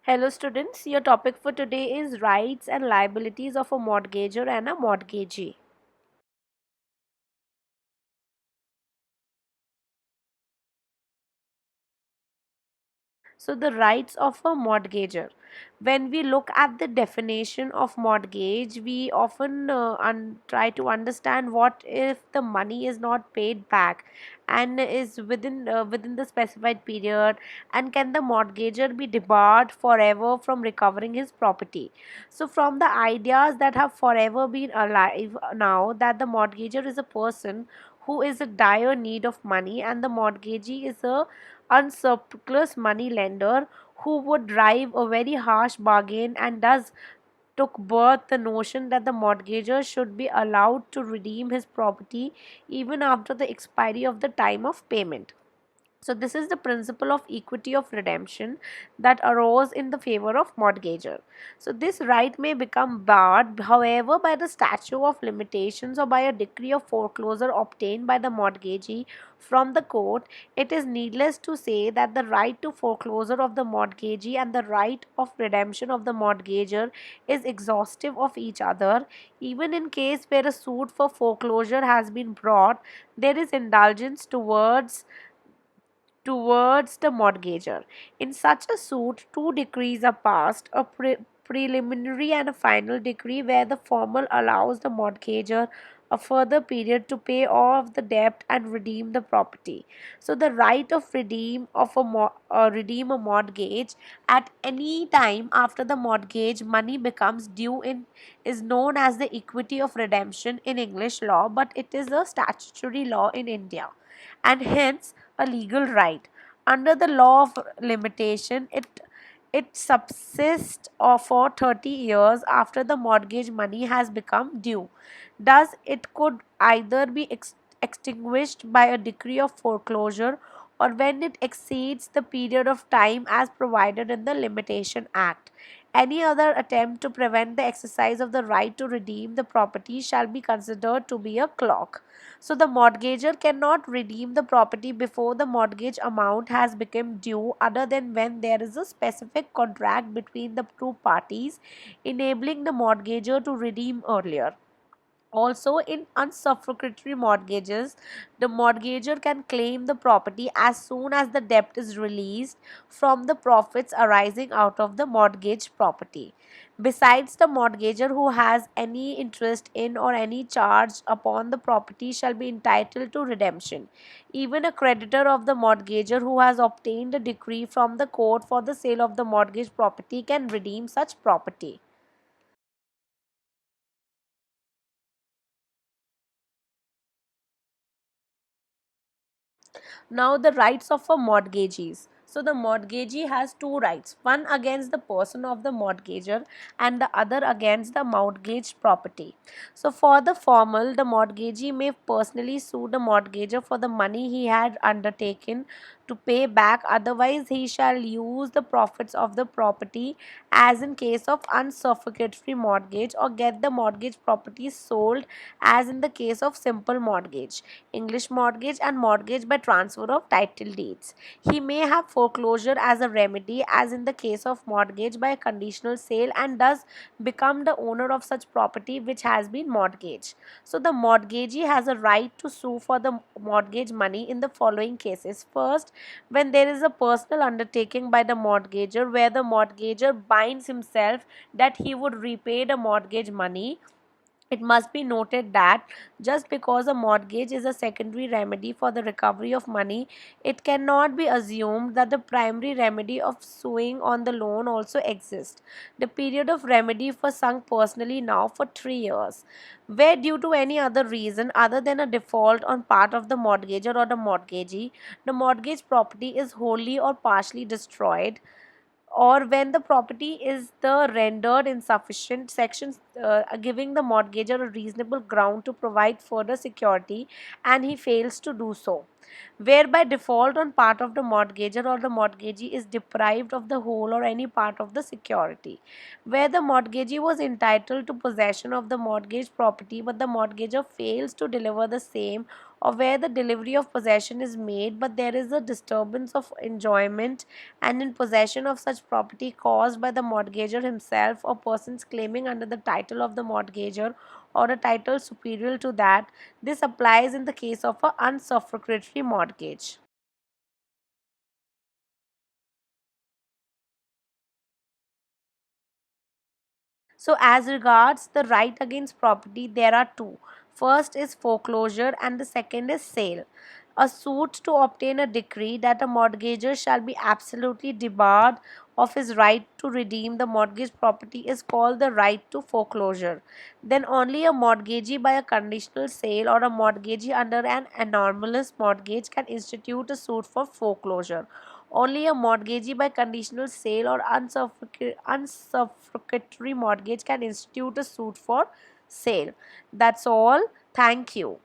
Hello students, your topic for today is rights and liabilities of a mortgager and a mortgagee. So, the rights of a mortgager. When we look at the definition of mortgage, we often try to understand what if the money is not paid back and is within the specified period, and can the mortgager be debarred forever from recovering his property. So, from the ideas that have forever been alive now, that the mortgager is a person who is in dire need of money and the mortgagee is a unscrupulous money lender who would drive a very harsh bargain, and thus took birth the notion that the mortgagor should be allowed to redeem his property even after the expiry of the time of payment. So this is the principle of equity of redemption that arose in the favor of mortgager. So this right may become barred, however, by the statute of limitations or by a decree of foreclosure obtained by the mortgagee from the court. It is needless to say that the right to foreclosure of the mortgagee and the right of redemption of the mortgager is exhaustive of each other. Even in case where a suit for foreclosure has been brought, there is indulgence towards the mortgager. In such a suit, two decrees are passed, a preliminary and a final decree, where the former allows the mortgager a further period to pay off the debt and redeem the property. So the right of redeem a mortgage at any time after the mortgage money becomes due in is known as the equity of redemption in English law, but it is a statutory law in India and hence a legal right. Under the law of limitation, it subsists for 30 years after the mortgage money has become due. Thus, it could either be extinguished by a decree of foreclosure or when it exceeds the period of time as provided in the Limitation Act. Any other attempt to prevent the exercise of the right to redeem the property shall be considered to be a clock. So the mortgager cannot redeem the property before the mortgage amount has become due other than when there is a specific contract between the two parties enabling the mortgager to redeem earlier. Also, in unsuffragatory mortgages, the mortgager can claim the property as soon as the debt is released from the profits arising out of the mortgage property. Besides, the mortgager who has any interest in or any charge upon the property shall be entitled to redemption. Even a creditor of the mortgager who has obtained a decree from the court for the sale of the mortgage property can redeem such property. Now, the rights of a mortgagees. So, the mortgagee has two rights, one against the person of the mortgager and the other against the mortgaged property. So, for the formal, the mortgagee may personally sue the mortgager for the money he had undertaken to pay back, otherwise, he shall use the profits of the property as in case of unsuffragatory mortgage, or get the mortgage property sold as in the case of simple mortgage, English mortgage, and mortgage by transfer of title deeds. He may have foreclosure as a remedy, as in the case of mortgage by conditional sale, and thus become the owner of such property which has been mortgaged. So, the mortgagee has a right to sue for the mortgage money in the following cases. First, when there is a personal undertaking by the mortgager where the mortgager binds himself that he would repay the mortgage money. It must be noted that just because a mortgage is a secondary remedy for the recovery of money, it cannot be assumed that the primary remedy of suing on the loan also exists. The period of remedy for sunk personally now for 3 years, where due to any other reason other than a default on part of the mortgager or the mortgagee, the mortgage property is wholly or partially destroyed, or when the property is the rendered insufficient, sections giving the mortgager a reasonable ground to provide further security and he fails to do so. whereby default on part of the mortgager or the mortgagee is deprived of the whole or any part of the security, where the mortgagee was entitled to possession of the mortgaged property but the mortgager fails to deliver the same, or where the delivery of possession is made but there is a disturbance of enjoyment and in possession of such property caused by the mortgager himself or persons claiming under the title of the mortgager or a title superior to that. This applies in the case of an unsuffragatory mortgage. So, as regards the right against property, there are two. First is foreclosure, and the second is sale. A suit to obtain a decree that a mortgager shall be absolutely debarred of his right to redeem the mortgaged property is called the right to foreclosure. Then only a mortgagee by a conditional sale or a mortgagee under an anomalous mortgage can institute a suit for foreclosure. Only a mortgagee by conditional sale or unsuffragatory mortgage can institute a suit for sale. That's all. Thank you.